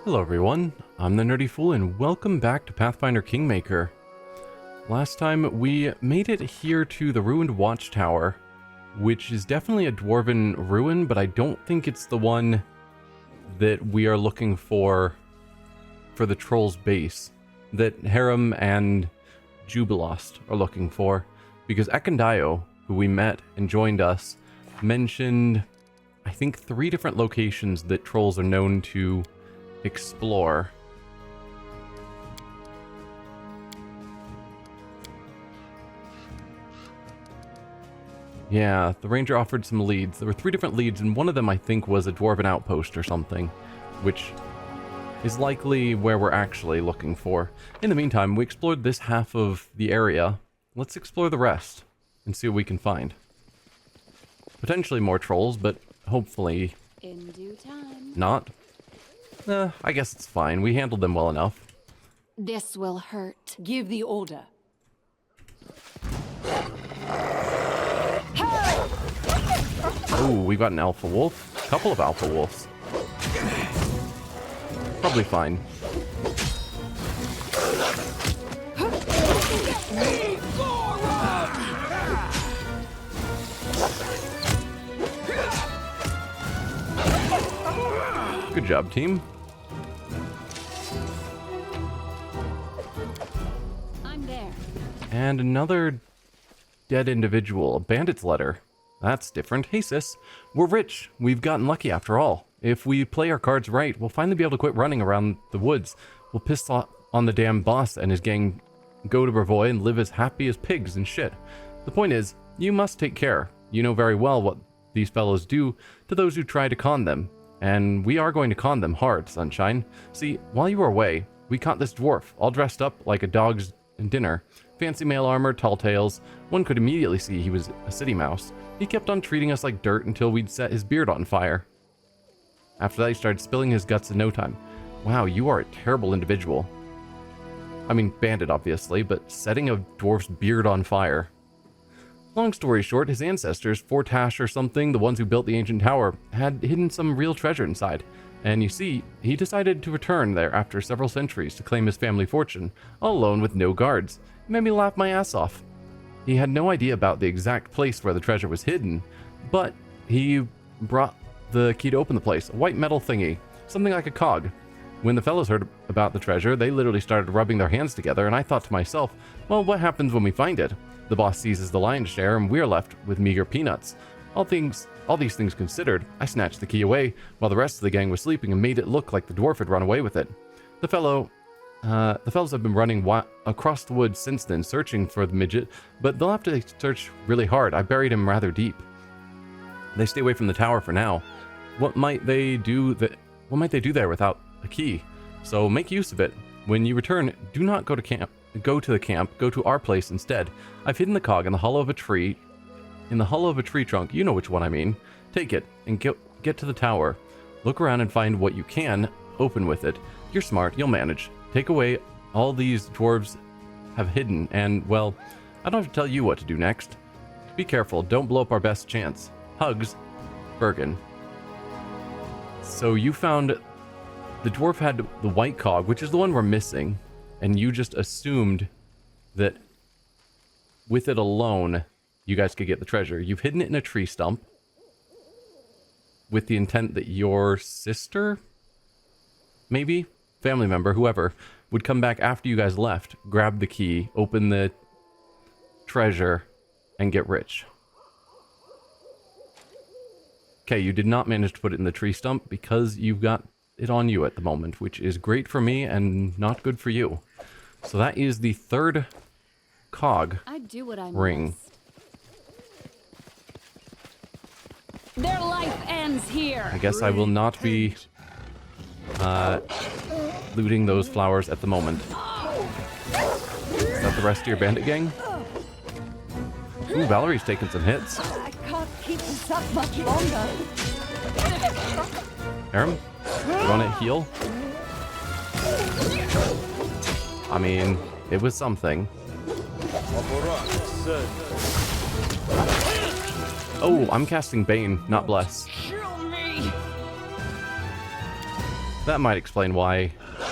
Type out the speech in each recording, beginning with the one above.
Hello everyone, I'm the Nerdy Fool and welcome back to Pathfinder Kingmaker. Last time we made it here to the ruined watchtower, which is definitely a dwarven ruin, but I don't think it's the one that we are looking for the troll's base, that Harem and Jubilost are looking for, because Ekandayo, who we met and joined us, mentioned, I think, 3 different locations that trolls are known to explore. Yeah, the ranger offered some leads. There were 3 different leads, and one of them I think was a dwarven outpost or something, which is likely where we're actually looking for. In the meantime, we explored this half of the area. Let's explore the rest and see what we can find. Potentially more trolls, but hopefully in due time. Not. I guess it's fine. We handled them well enough. This will hurt. Give the order. Oh, we got an alpha wolf. A couple of alpha wolves. Probably fine. Good job, team. I'm there. And another dead individual. A bandit's letter. That's different. Hey sis, we're rich. We've gotten lucky after all. If we play our cards right, we'll finally be able to quit running around the woods. We'll piss on the damn boss and his gang, go to Brevoy and live as happy as pigs and shit. The point is, you must take care. You know very well what these fellows do to those who try to con them. And we are going to con them hard, Sunshine. See, while you were away, we caught this dwarf, all dressed up like a dog's dinner. Fancy mail armor, tall tales. One could immediately see he was a city mouse. He kept on treating us like dirt until we'd set his beard on fire. After that, he started spilling his guts in no time. Wow, you are a terrible individual. I mean, bandit, obviously, but setting a dwarf's beard on fire. Long story short, his ancestors, Fortash or something, the ones who built the ancient tower, had hidden some real treasure inside. And you see, he decided to return there after several centuries to claim his family fortune, all alone with no guards. It made me laugh my ass off. He had no idea about the exact place where the treasure was hidden, but he brought the key to open the place, a white metal thingy, something like a cog. When the fellows heard about the treasure, they literally started rubbing their hands together, and I thought to myself, well, what happens when we find it? The boss seizes the lion's share, and we're left with meager peanuts. All these things considered, I snatched the key away while the rest of the gang was sleeping and made it look like the dwarf had run away with it. The fellows have been running across the woods since then, searching for the midget, but they'll have to search really hard. I buried him rather deep. They stay away from the tower for now. What might they do there without a key? So make use of it. When you return, do not go to the camp. Go to our place instead. I've hidden the cog in the hollow of a tree. In the hollow of a tree trunk. You know which one I mean. Take it and get to the tower. Look around and find what you can. Open with it. You're smart. You'll manage. Take away all these dwarves have hidden, and, well, I don't have to tell you what to do next. Be careful. Don't blow up our best chance. Hugs, Bergen. So you found the dwarf had the white cog, which is the one we're missing, and you just assumed that with it alone, you guys could get the treasure. You've hidden it in a tree stump with the intent that your sister, maybe, family member, whoever, would come back after you guys left, grab the key, open the treasure, and get rich. Okay, you did not manage to put it in the tree stump because you've got it on you at the moment, which is great for me and not good for you. So that is the 3rd cog I do what I ring. must. Their life ends here. I guess I will not be looting those flowers at the moment. Is that the rest of your bandit gang? Ooh, Valerie's taking some hits. I can't keep this up much longer. Harem, you want to heal? I mean, it was something. Oh, I'm casting Bane, not Bless. That might explain why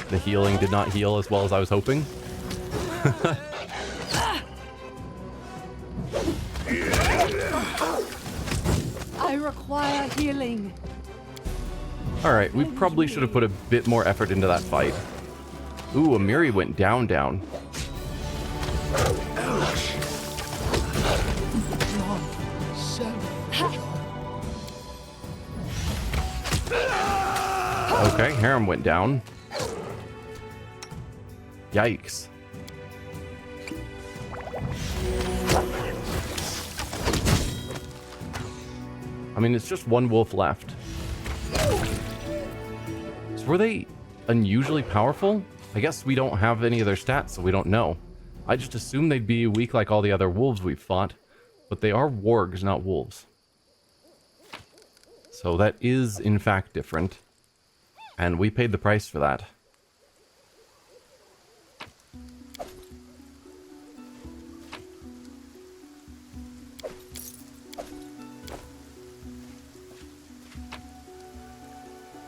the healing did not heal as well as I was hoping. I require healing. Alright, we probably should have put a bit more effort into that fight. Ooh, Amiri went down. Okay, Harem went down. Yikes. I mean, it's just one wolf left. So were they unusually powerful? I guess we don't have any of their stats, so we don't know. I just assumed they'd be weak like all the other wolves we've fought, but they are wargs, not wolves. So that is, in fact, different. And we paid the price for that.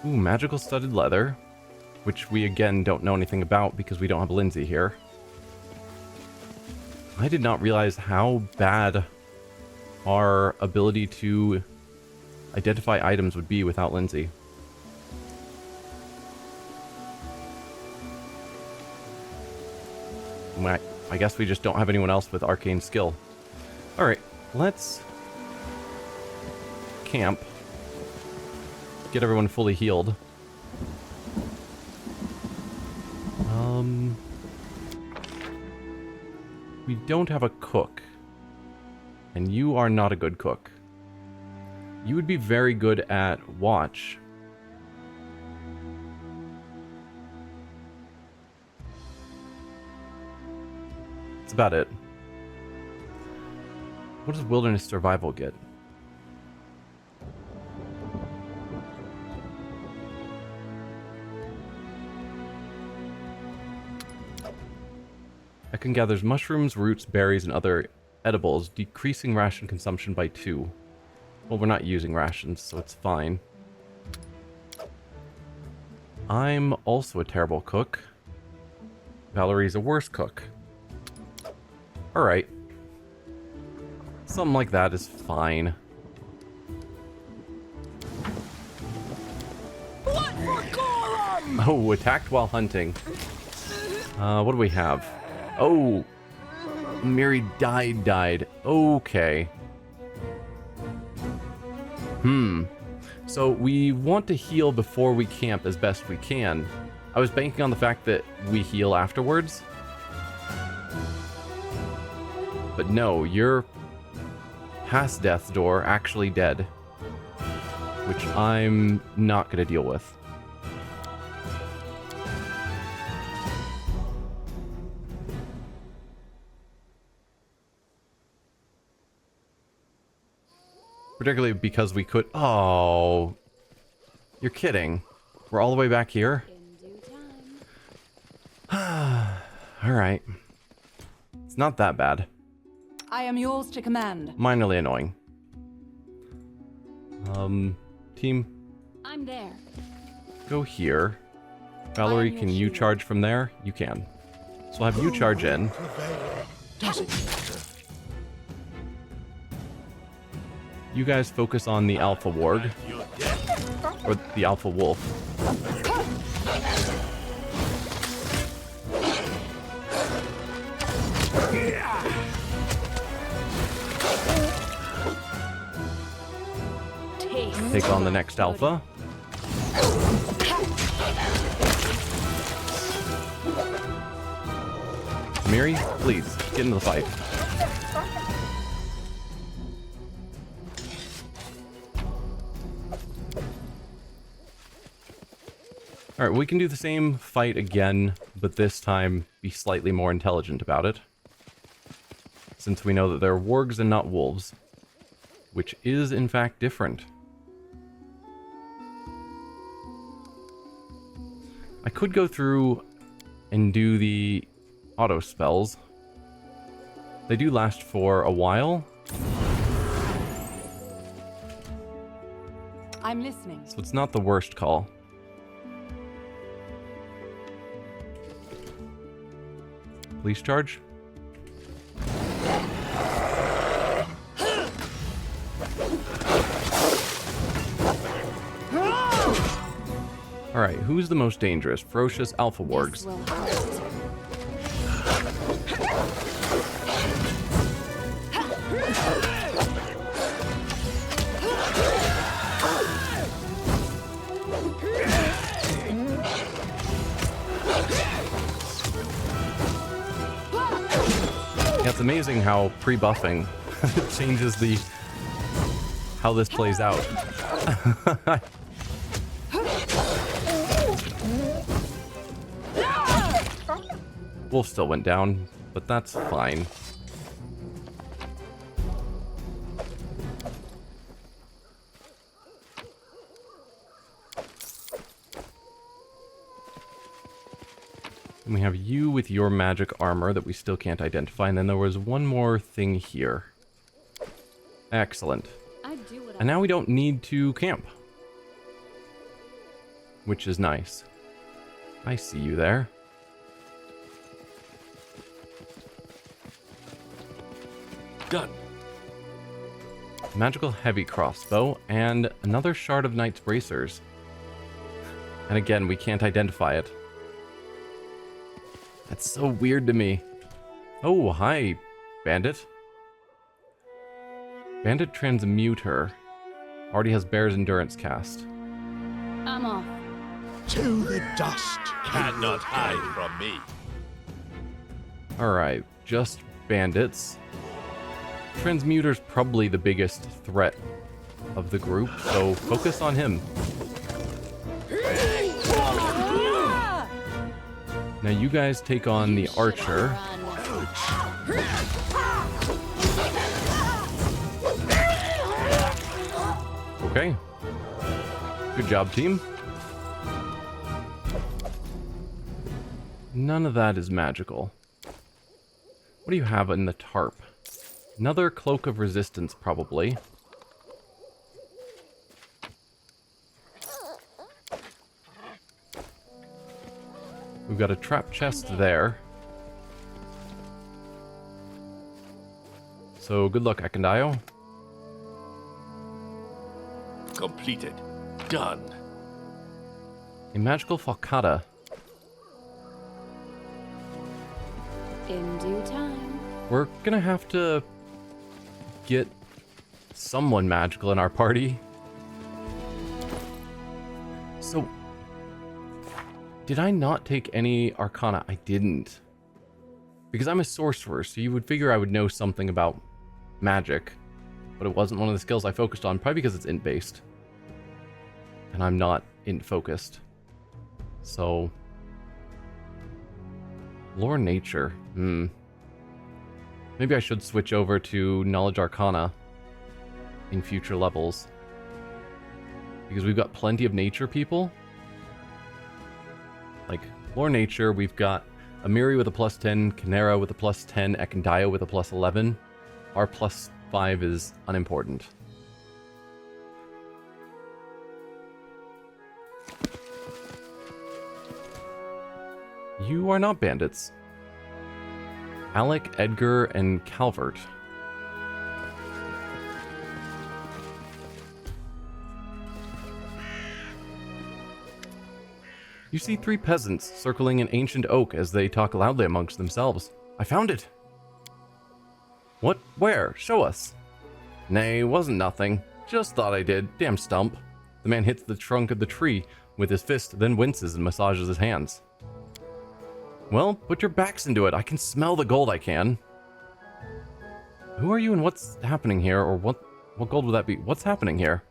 Ooh, magical studded leather, which we again don't know anything about because we don't have Lindsay here. I did not realize how bad our ability to identify items would be without Lindsay. I guess we just don't have anyone else with arcane skill. Alright, let's camp. Get everyone fully healed. We don't have a cook. And you are not a good cook. You would be very good at watch. That's about it. What does wilderness survival get? Ekin gathers mushrooms, roots, berries, and other edibles, decreasing ration consumption by 2. Well, we're not using rations, so it's fine. I'm also a terrible cook. Valerie's a worse cook. Alright. Something like that is fine. What for Gorum? Oh, attacked while hunting. What do we have? Oh, Miri died. Okay. So we want to heal before we camp as best we can. I was banking on the fact that we heal afterwards. But no, you're past death's door, actually dead. Which I'm not going to deal with. Particularly because we could... Oh, you're kidding. We're all the way back here? In due time. Alright. It's not that bad. I am yours to command. Minorly annoying. Team, I'm there. go here. Valerie, can you charge from there? You can. So I'll have you charge in. You guys focus on the alpha warg. Or the alpha wolf. Take on the next alpha. Miri, please, get into the fight. Alright, we can do the same fight again, but this time be slightly more intelligent about it. Since we know that they're wargs and not wolves. Which is, in fact, different. I could go through and do the auto spells. They do last for a while. I'm listening. So it's not the worst call. Police charge. Alright, who's the most dangerous? Ferocious alpha wargs. This will hurt. Yeah, it's amazing how pre-buffing changes how this plays out. Wolf still went down, but that's fine. And we have you with your magic armor that we still can't identify, and then there was one more thing here. Excellent. I'd do what And now we don't need to camp. Which is nice. I see you there. Done. Magical heavy crossbow and another shard of knight's bracers. And again, we can't identify it. That's so weird to me. Oh, hi, bandit. Bandit Transmuter. Already has Bear's Endurance cast. I'm off. To the dust. Cannot hide from me. Alright, just bandits. Transmuter's probably the biggest threat of the group, so focus on him. Now you guys take on the archer. Okay. Good job, team. None of that is magical. What do you have in the tarp? Another cloak of resistance, probably. We've got a trap chest there. So good luck, Akandayo. Completed. Done. A magical falcata. In due time. We're gonna have to get someone magical in our party. So, did I not take any arcana? I didn't. Because I'm a sorcerer, so you would figure I would know something about magic. But it wasn't one of the skills I focused on, probably because it's int-based. And I'm not int-focused. So... Lore nature. Maybe I should switch over to Knowledge Arcana in future levels. Because we've got plenty of nature people. Like, Lore Nature, we've got Amiri with a +10, Canera with a +10, Ekandayo with a +11. Our +5 is unimportant. You are not bandits. Alec, Edgar, and Calvert. You see 3 peasants circling an ancient oak as they talk loudly amongst themselves. I found it! What? Where? Show us! Nay, wasn't nothing. Just thought I did. Damn stump. The man hits the trunk of the tree with his fist, then winces and massages his hands. Well, put your backs into it. I can smell the gold, I can. Who are you and what's happening here? Or what gold would that be? What's happening here?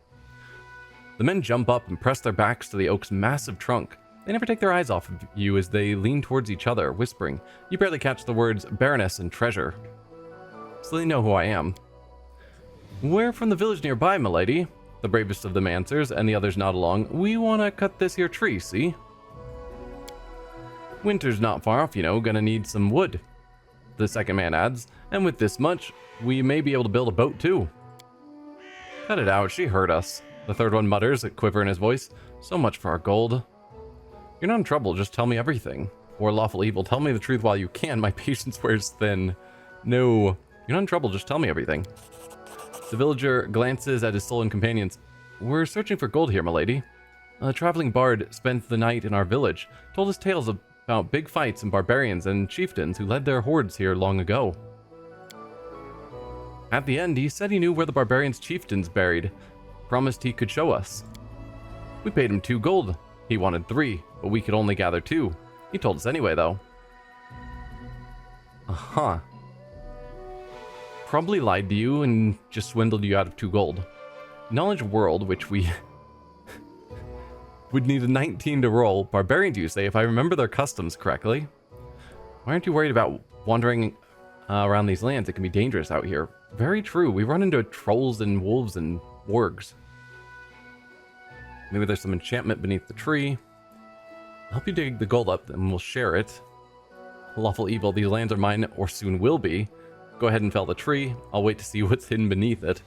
The men jump up and press their backs to the oak's massive trunk. They never take their eyes off of you as they lean towards each other, whispering. You barely catch the words Baroness and Treasure. So they know who I am. We're from the village nearby, milady. The bravest of them answers, and the others nod along. We want to cut this here tree, see? Winter's not far off, you know, gonna need some wood. The second man adds, and with this much, we may be able to build a boat too. Cut it out, she heard us. The third one mutters, a quiver in his voice. So much for our gold. You're not in trouble, just tell me everything. or lawful evil. Tell me the truth while you can. My patience wears thin. No. You're not in trouble. Just tell me everything. The villager glances at his stolen companions. We're searching for gold here, milady. A traveling bard spent the night in our village, told us tales about big fights and barbarians and chieftains who led their hordes here long ago. At the end, he said he knew where the barbarians' chieftains buried, promised he could show us. We paid him 2 gold. He wanted 3, but we could only gather 2. He told us anyway, though. Uh-huh. Probably lied to you and just swindled you out of 2 gold. Knowledge world, which we would need a 19 to roll. Barbarians, you say, if I remember their customs correctly. Why aren't you worried about wandering around these lands? It can be dangerous out here. Very true. We run into trolls and wolves and wargs. Maybe there's some enchantment beneath the tree. I'll help you dig the gold up, and we'll share it. Lawful evil, these lands are mine, or soon will be. Go ahead and fell the tree. I'll wait to see what's hidden beneath it.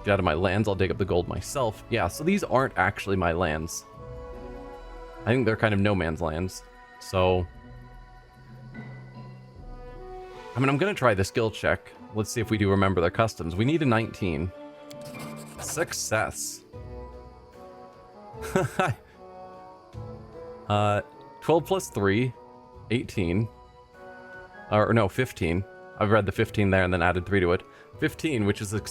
Get out of my lands, I'll dig up the gold myself. Yeah, so these aren't actually my lands. I think they're kind of no man's lands. So, I mean, I'm going to try the skill check. Let's see if we do remember their customs. We need a 19. Success. 12 plus 3, 18. Or no, 15. I've read the 15 there and then added 3 to it. 15, which is a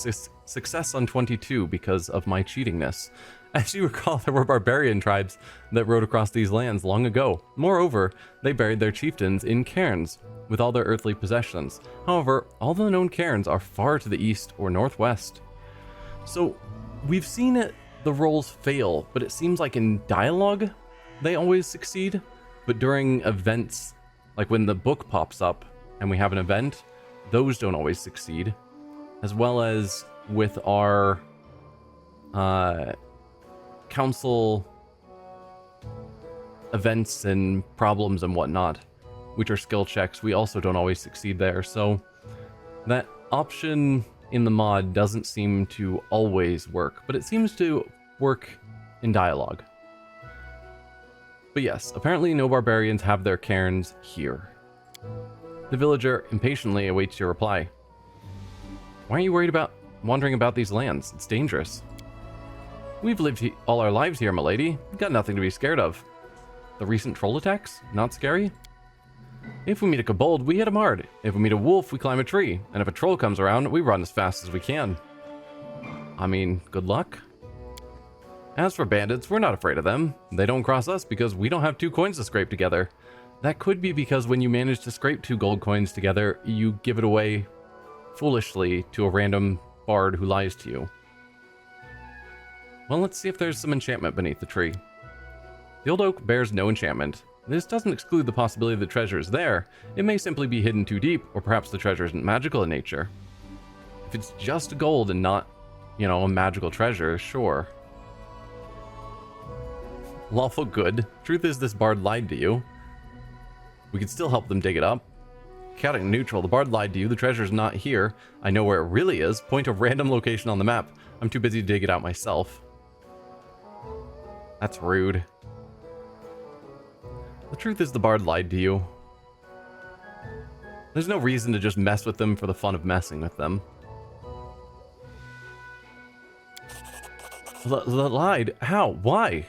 success on 22 because of my cheatingness. As you recall, there were barbarian tribes that rode across these lands long ago. Moreover, they buried their chieftains in cairns with all their earthly possessions. However, all the known cairns are far to the east or northwest. So, we've seen the rolls fail, but it seems like in dialogue, they always succeed. But during events, like when the book pops up and we have an event, those don't always succeed. As well as with our council events and problems and whatnot, which are skill checks, we also don't always succeed there. So that option in the mod doesn't seem to always work, but it seems to work in dialogue. But yes, apparently no barbarians have their cairns here. The villager impatiently awaits your reply. Why are you worried about wandering about these lands? It's dangerous. We've lived all our lives here, milady. We've got nothing to be scared of. The recent troll attacks? Not scary? If we meet a kobold, we hit him hard. If we meet a wolf, we climb a tree. And if a troll comes around, we run as fast as we can. I mean, good luck. As for bandits, we're not afraid of them. They don't cross us because we don't have 2 coins to scrape together. That could be because when you manage to scrape 2 gold coins together, you give it away foolishly to a random bard who lies to you. Well, let's see if there's some enchantment beneath the tree. The old oak bears no enchantment. This doesn't exclude the possibility the treasure is there. It may simply be hidden too deep, or perhaps the treasure isn't magical in nature. If it's just gold and not, you know, a magical treasure, sure. Lawful good. Truth is, this bard lied to you. We could still help them dig it up. Chaotic neutral. The bard lied to you. The treasure's not here. I know where it really is. Point a random location on the map. I'm too busy to dig it out myself. That's rude. The truth is, the bard lied to you. There's no reason to just mess with them for the fun of messing with them. Lied? How? Why?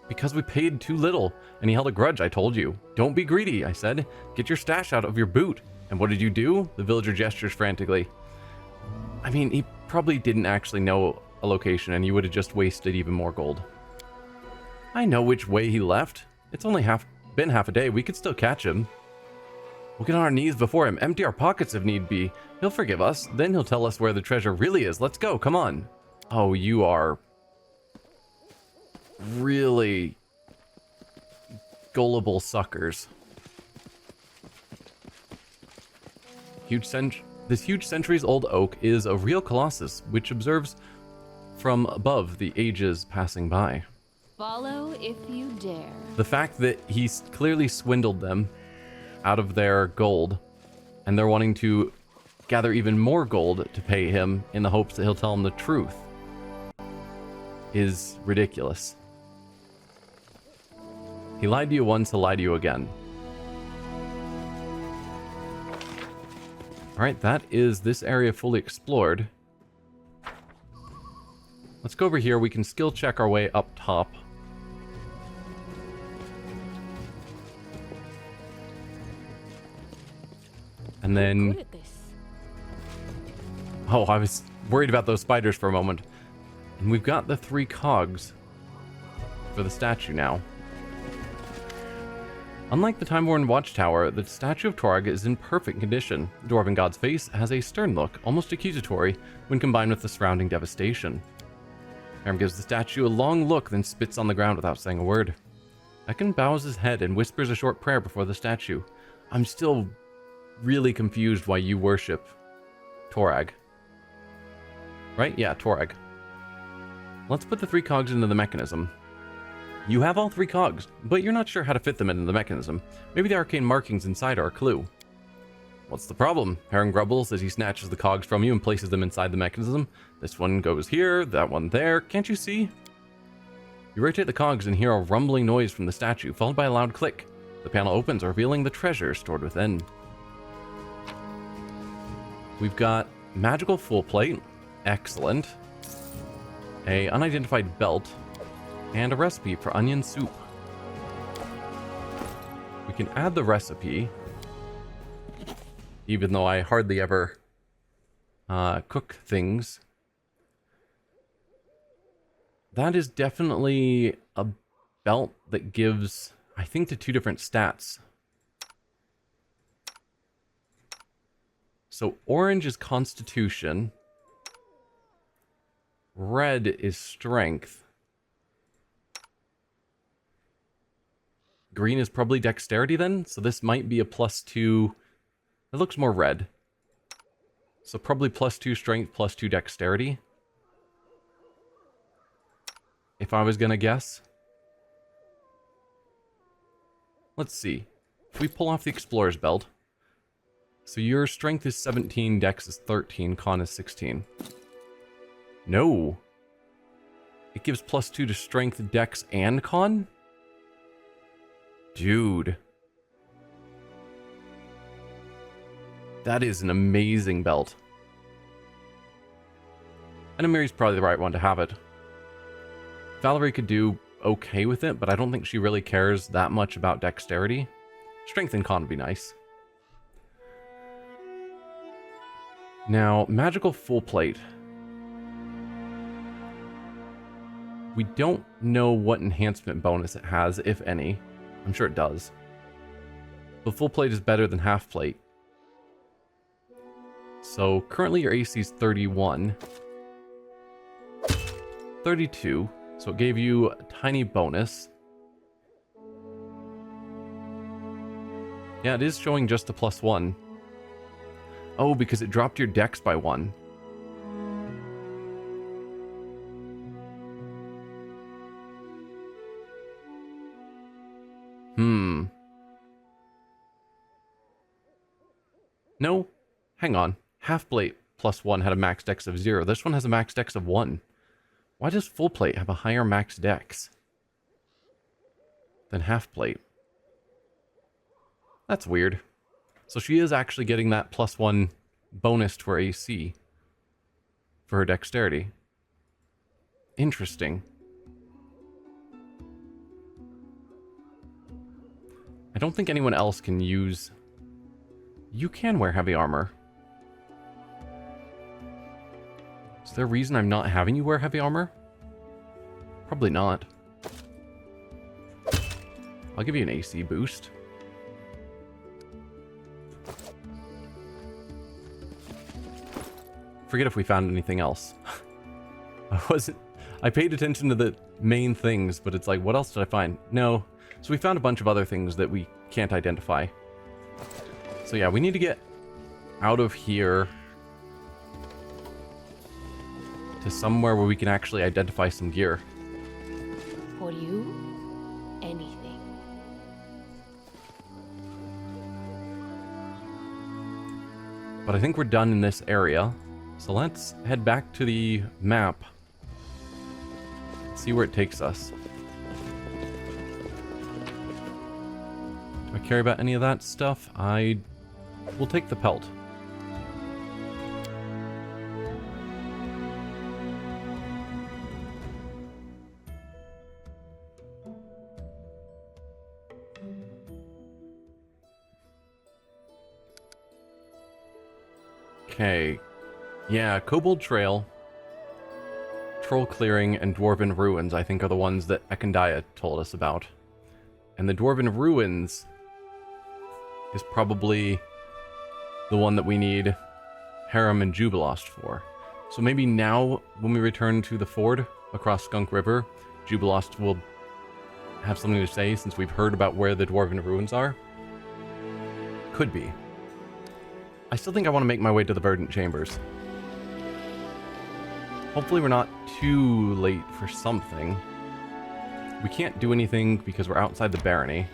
Because we paid too little, and he held a grudge, I told you. Don't be greedy, I said. Get your stash out of your boot. And what did you do? The villager gestures frantically. I mean, he probably didn't actually know a location, and you would have just wasted even more gold. I know which way he left. It's only been half a day. We could still catch him. We'll get on our knees before him, empty our pockets if need be. He'll forgive us. Then he'll tell us where the treasure really is. Let's go, come on. Oh, you are really gullible suckers. This huge centuries-old oak is a real colossus, which observes from above the ages passing by. Follow if you dare. The fact that he's clearly swindled them out of their gold, and they're wanting to gather even more gold to pay him in the hopes that he'll tell them the truth, is ridiculous. He lied to you once, he'll lie to you again. Alright, that is this area fully explored. Let's go over here. We can skill check our way up top. And then... Good at this. Oh, I was worried about those spiders for a moment. And we've got the 3 cogs for the statue now. Unlike the Time-worn watchtower, the statue of Torag is in perfect condition. The Dwarven god's face has a stern look, almost accusatory, when combined with the surrounding devastation. Aram gives the statue a long look, then spits on the ground without saying a word. Ekin bows his head and whispers a short prayer before the statue. I'm still really confused why you worship Torag. Right? Yeah, Torag. Let's put the 3 cogs into the mechanism. You have all 3 cogs, but you're not sure how to fit them into the mechanism. Maybe the arcane markings inside are a clue. What's the problem? Heron grumbles as he snatches the cogs from you and places them inside the mechanism. This one goes here, that one there. Can't you see? You rotate the cogs and hear a rumbling noise from the statue, followed by a loud click. The panel opens, revealing the treasure stored within. We've got magical full plate. Excellent. A unidentified belt. And a recipe for onion soup. We can add the recipe, even though I hardly ever cook things. That is definitely a belt that gives, I think, the 2 different stats. So orange is constitution. Red is strength. Green is probably dexterity then, so this might be a +2. It looks more red. So probably +2 strength, +2 dexterity. If I was gonna guess. Let's see. If we pull off the explorer's belt. So your strength is 17, dex is 13, con is 16. No. It gives +2 to strength, dex, and con? Dude. That is an amazing belt. And Amiri's probably the right one to have it. Valerie could do okay with it, but I don't think she really cares that much about dexterity. Strength and con would be nice. Now, magical full plate. We don't know what enhancement bonus it has, if any. I'm sure it does. But full plate is better than half plate. So currently your AC is 31. 32. So it gave you a tiny bonus. Yeah, it is showing just a +1. Oh, because it dropped your dex by 1. No, hang on. Half plate +1 had a max dex of 0. This one has a max dex of 1. Why does full plate have a higher max dex than half plate? That's weird. So she is actually getting that +1 bonus to her AC for her dexterity. Interesting. I don't think anyone else can use... You can wear heavy armor. Is there a reason I'm not having you wear heavy armor? Probably not. I'll give you an AC boost. Forget if we found anything else. I paid attention to the main things, but it's like, what else did I find? No. So we found a bunch of other things that we can't identify. So yeah, we need to get out of here to somewhere where we can actually identify some gear. For you, anything. But I think we're done in this area. So let's head back to the map. See where it takes us. Do I care about any of that stuff? I will take the pelt. Okay. Yeah, Kobold Trail, Troll Clearing, and Dwarven Ruins, I think, are the ones that Ekandaya told us about. And the Dwarven Ruins is probably the one that we need Harem and Jubilost for. So maybe now, when we return to the ford across Skunk River, Jubilost will have something to say since we've heard about where the Dwarven Ruins are. Could be. I still think I want to make my way to the Verdant Chambers. Hopefully we're not too late for something. We can't do anything because we're outside the barony.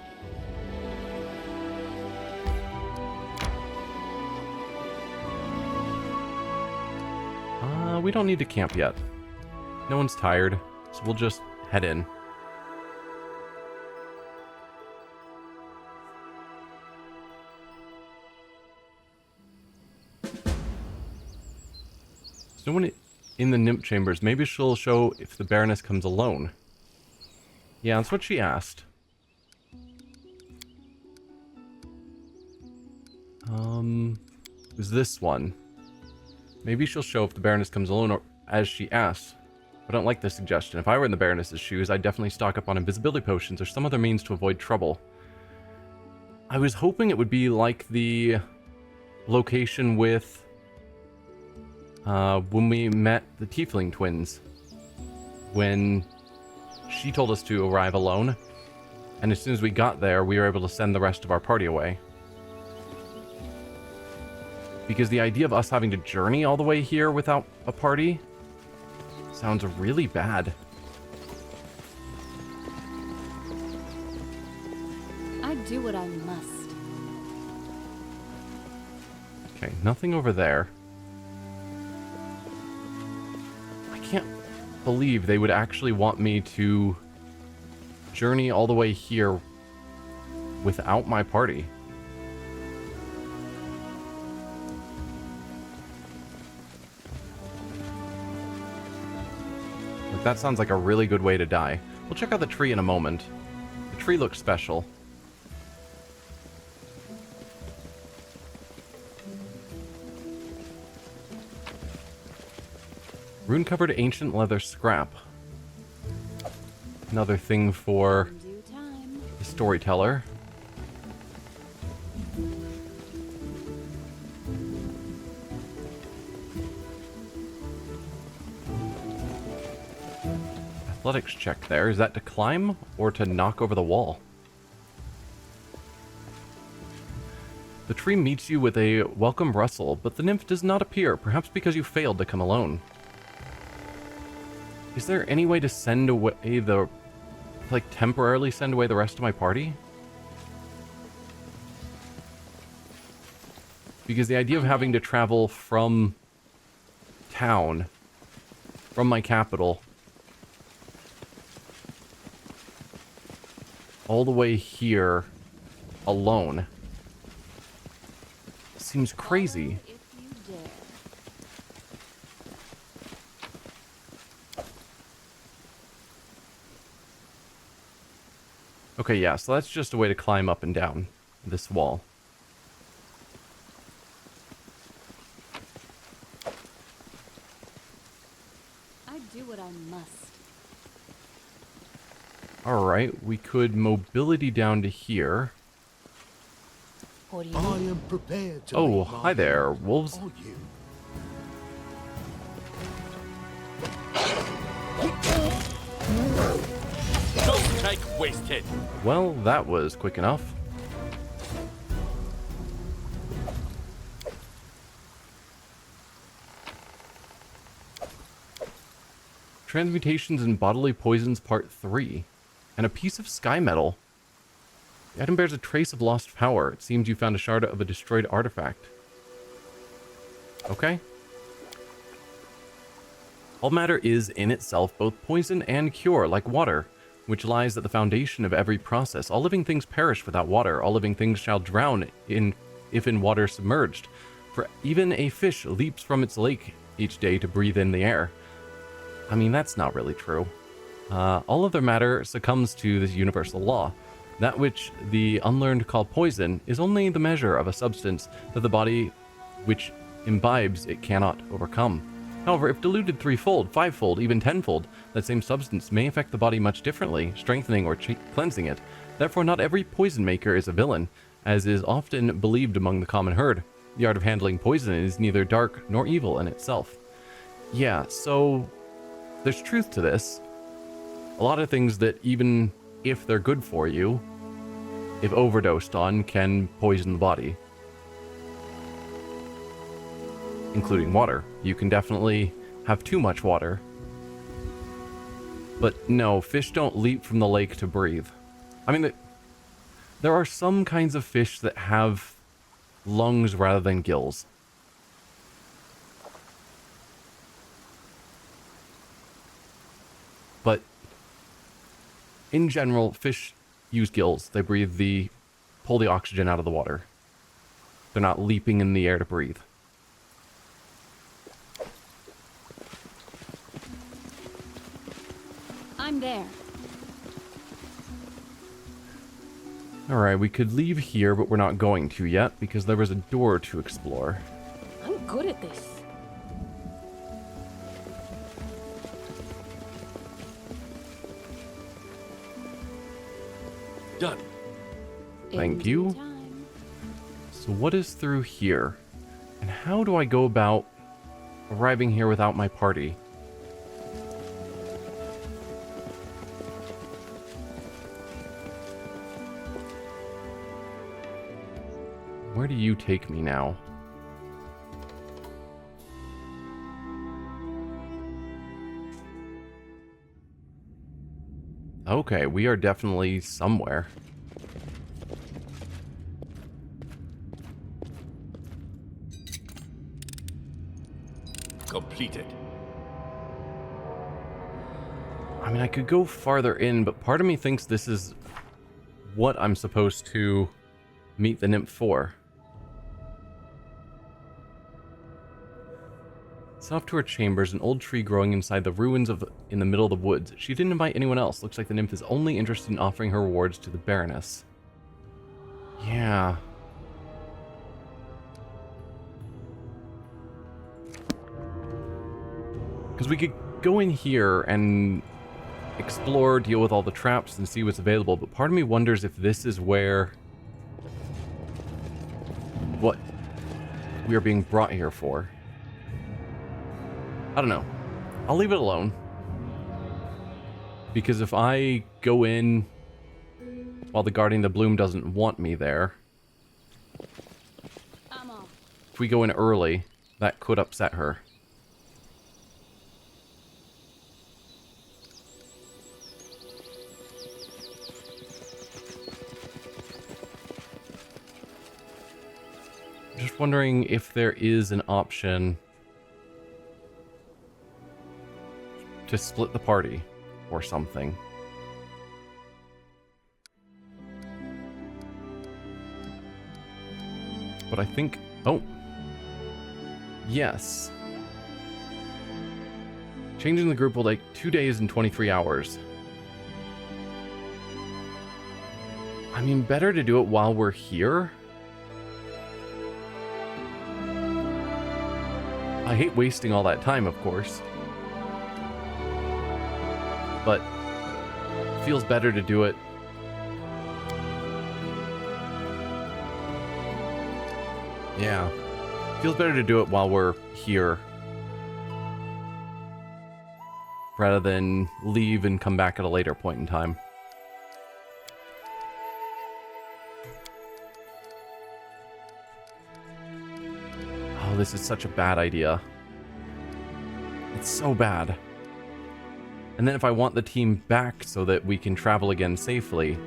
We don't need to camp yet. No one's tired, so we'll just head in. There's no one in the Nymph Chambers. Maybe she'll show if the Baroness comes alone. Yeah, that's what she asked. Is this one? Maybe she'll show if the Baroness comes alone, or as she asks. I don't like this suggestion. If I were in the Baroness's shoes, I'd definitely stock up on invisibility potions or some other means to avoid trouble. I was hoping it would be like the location with when we met the Tiefling twins, when she told us to arrive alone, and as soon as we got there, we were able to send the rest of our party away. Because the idea of us having to journey all the way here without a party sounds really bad. I do what I must. Okay, nothing over there. I can't believe they would actually want me to journey all the way here without my party. Like, that sounds like a really good way to die. We'll check out the tree in a moment. The tree looks special. Rune-covered ancient leather scrap. Another thing for the storyteller. Athletics check there. Is that to climb or to knock over the wall? The tree meets you with a welcome rustle, but the nymph does not appear, perhaps because you failed to come alone. Is there any way to send away the... like, temporarily send away the rest of my party? Because the idea of having to travel from town, from my capital, all the way here, alone, seems crazy. Okay, yeah, so that's just a way to climb up and down this wall. I do what I must. Alright, we could mobility down to here. What do you I mean? am prepared to Oh, lay my hi there, hand wolves. on you. Don't take wasted. Well, that was quick enough. Transmutations and Bodily Poisons Part 3. And a piece of sky metal. The item bears a trace of lost power. It seems you found a shard of a destroyed artifact. Okay. All matter is, in itself, both poison and cure, like water. which lies at the foundation of every process. All living things perish without water. All living things shall drown if in water submerged. For even a fish leaps from its lake each day to breathe in the air. I mean, that's not really true. All other matter succumbs to this universal law. That which the unlearned call poison is only the measure of a substance that the body which imbibes it cannot overcome. However, if diluted threefold, fivefold, even tenfold, that same substance may affect the body much differently, strengthening or cleansing it. Therefore, not every poison maker is a villain, as is often believed among the common herd. The art of handling poison is neither dark nor evil in itself. Yeah, so there's truth to this. A lot of things that even if they're good for you, if overdosed on, can poison the body. Including water. You can definitely have too much water. But no, fish don't leap from the lake to breathe. I mean, there are some kinds of fish that have lungs rather than gills. But in general, fish use gills. They pull the oxygen out of the water. They're not leaping in the air to breathe. I'm there. Alright, we could leave here, but we're not going to yet, because there was a door to explore. I'm good at this. Done. Thank In you. due time. So what is through here? And how do I go about arriving here without my party? Where do you take me now? Okay, we are definitely somewhere. Completed. I mean, I could go farther in, but part of me thinks this is what I'm supposed to meet the nymph for. It's off to her chambers, an old tree growing inside the ruins in the middle of the woods. She didn't invite anyone else. Looks like the nymph is only interested in offering her rewards to the Baroness. Yeah. Because we could go in here and explore, deal with all the traps, and see what's available, but part of me wonders if this is where... what we are being brought here for. I don't know. I'll leave it alone. Because if I go in while the Guardian of the Bloom doesn't want me there, I'm off. if we go in early, that could upset her. Just wondering if there is an option to split the party or something. But I think... oh. Yes. Changing the group will take 2 days and 23 hours. I mean, better to do it while we're here. I hate wasting all that time, of course. But it feels better to do it. Yeah. Feels better to do it while we're here. Rather than leave and come back at a later point in time. Oh, this is such a bad idea. It's so bad. And then if I want the team back so that we can travel again safely,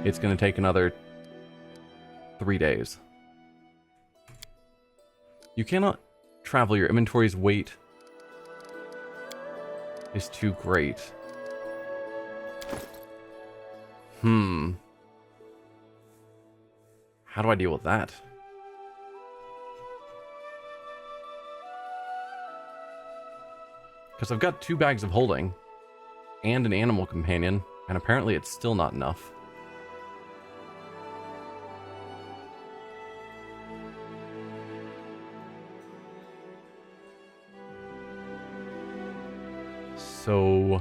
it's going to take another 3 days. You cannot travel. Your inventory's weight is too great. How do I deal with that? Because I've got 2 bags of holding and an animal companion, and apparently it's still not enough. So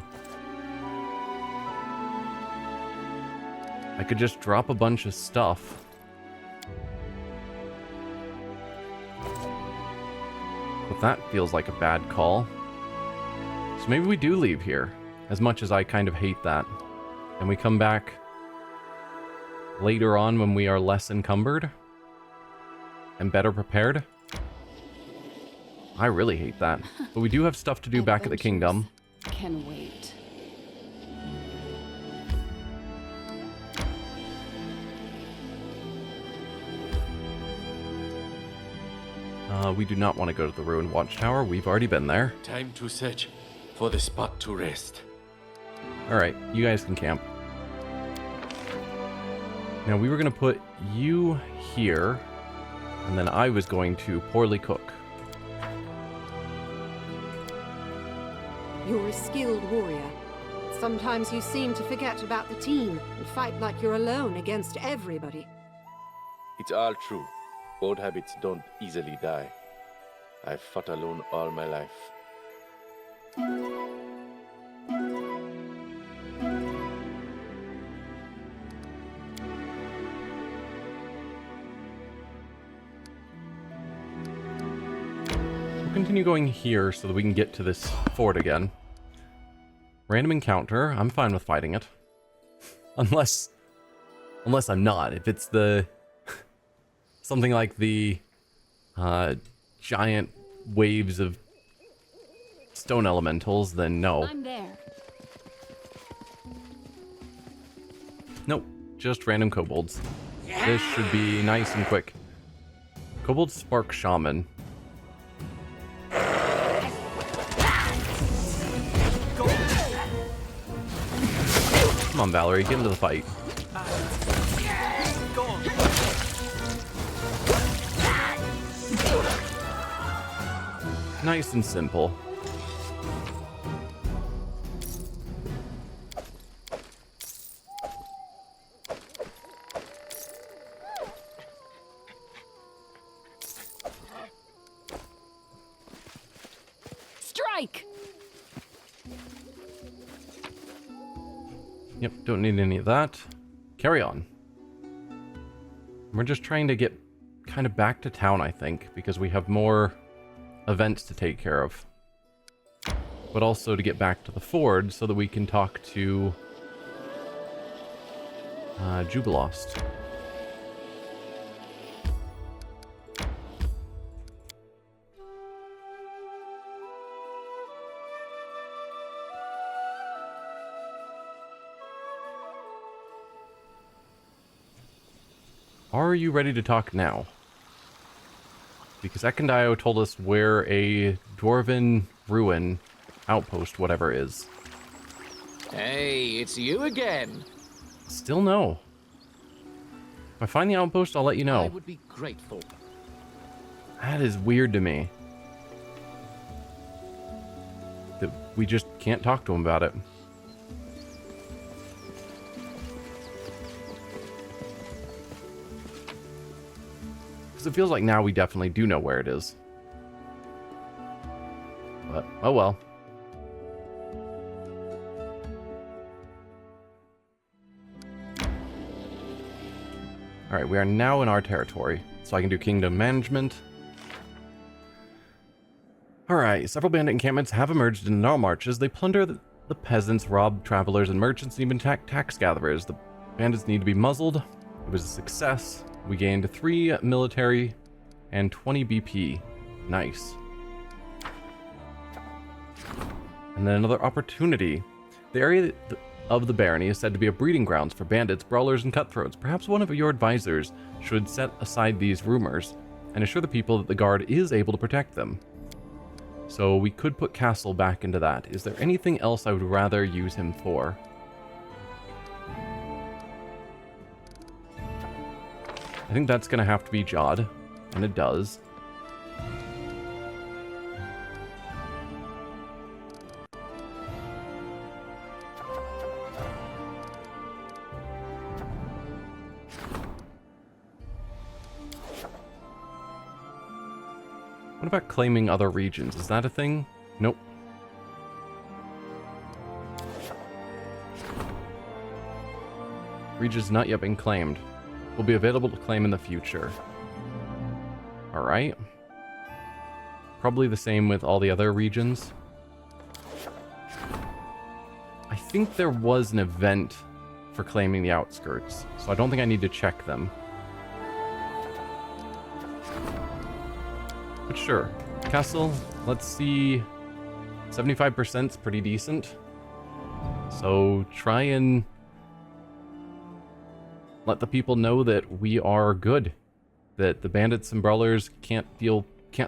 I could just drop a bunch of stuff. But that feels like a bad call. So maybe we do leave here, as much as I kind of hate that. And we come back later on when we are less encumbered and better prepared. I really hate that. But we do have stuff to do back at the kingdom. Can wait. We do not want to go to the ruined watchtower. We've already been there. Time to search for the spot to rest. Alright, you guys can camp. Now, we were going to put you here, and then I was going to poorly cook. You're a skilled warrior. Sometimes you seem to forget about the team and fight like you're alone against everybody. It's all true. Old habits don't easily die. I've fought alone all my life. We'll continue going here so that we can get to this fort again. Random encounter. I'm fine with fighting it. Unless I'm not. If it's the... something like the giant waves of stone elementals, then no. I'm there. Nope, just random kobolds. This should be nice and quick. Kobold Spark Shaman. Come on, Valerie, get into the fight. Nice and simple. Strike! Yep, don't need any of that. Carry on. We're just trying to get kind of back to town, I think, because we have more events to take care of. But also to get back to the Ford so that we can talk to Jubilost. Are you ready to talk now? Because Ekendio told us where a dwarven ruin outpost, whatever is. Hey, it's you again. Still no. If I find the outpost, I'll let you know. I would be grateful. That is weird to me. That we just can't talk to him about it. It feels like now we definitely do know where it is. But, oh well. Alright, we are now in our territory, so I can do kingdom management. Alright, several bandit encampments have emerged in our marches. They plunder the peasants, rob travelers and merchants, and even attack tax gatherers. The bandits need to be muzzled. It was a success. We gained 3 military and 20 BP. Nice. And then another opportunity. The area of the barony is said to be a breeding grounds for bandits, brawlers, and cutthroats. Perhaps one of your advisors should set aside these rumors and assure the people that the guard is able to protect them. So we could put Castle back into that. Is there anything else I would rather use him for? I think that's going to have to be Jod, and it does. What about claiming other regions? Is that a thing? Nope. Regions not yet been claimed. Will be available to claim in the future. Alright. Probably the same with all the other regions. I think there was an event for claiming the outskirts, so I don't think I need to check them. But sure. Castle, let's see. 75% is pretty decent. So try and let the people know that we are good. That the bandits and brawlers can't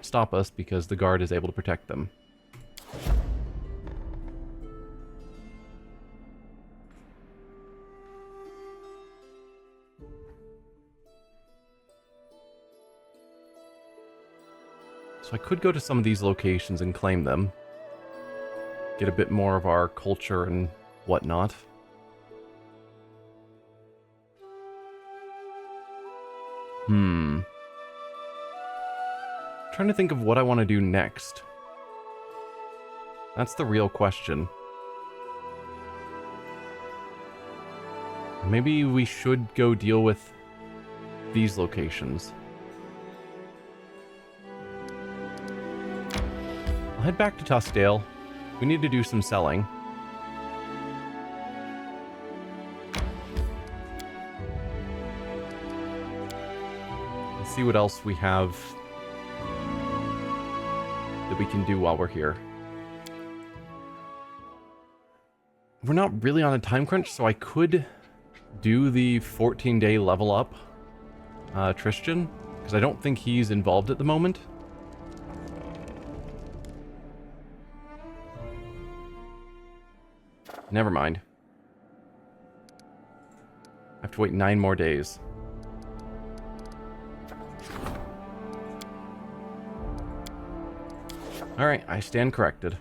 stop us because the guard is able to protect them. So I could go to some of these locations and claim them. Get a bit more of our culture and whatnot. Trying to think of what I want to do next. That's the real question. Maybe we should go deal with these locations. I'll head back to Tuskdale. We need to do some selling. Let's see what else we have that we can do while we're here. We're not really on a time crunch, so I could do the 14-day level up Tristan, because I don't think he's involved at the moment. Never mind. I have to wait 9 more days. Alright, I stand corrected.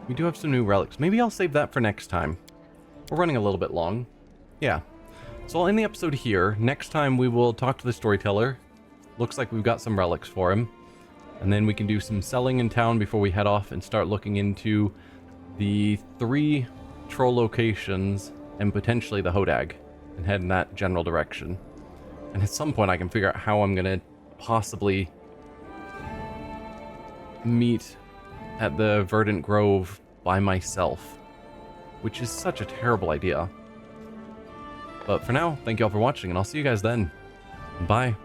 We do have some new relics. Maybe I'll save that for next time. We're running a little bit long. Yeah. So I'll end the episode here. Next time we will talk to the storyteller. Looks like we've got some relics for him. And then we can do some selling in town before we head off and start looking into the 3 troll locations and potentially the Hodag and head in that general direction. And at some point I can figure out how I'm going to possibly meet at the Verdant Grove by myself, which is such a terrible idea. But for now, thank you all for watching, and I'll see you guys then. Bye.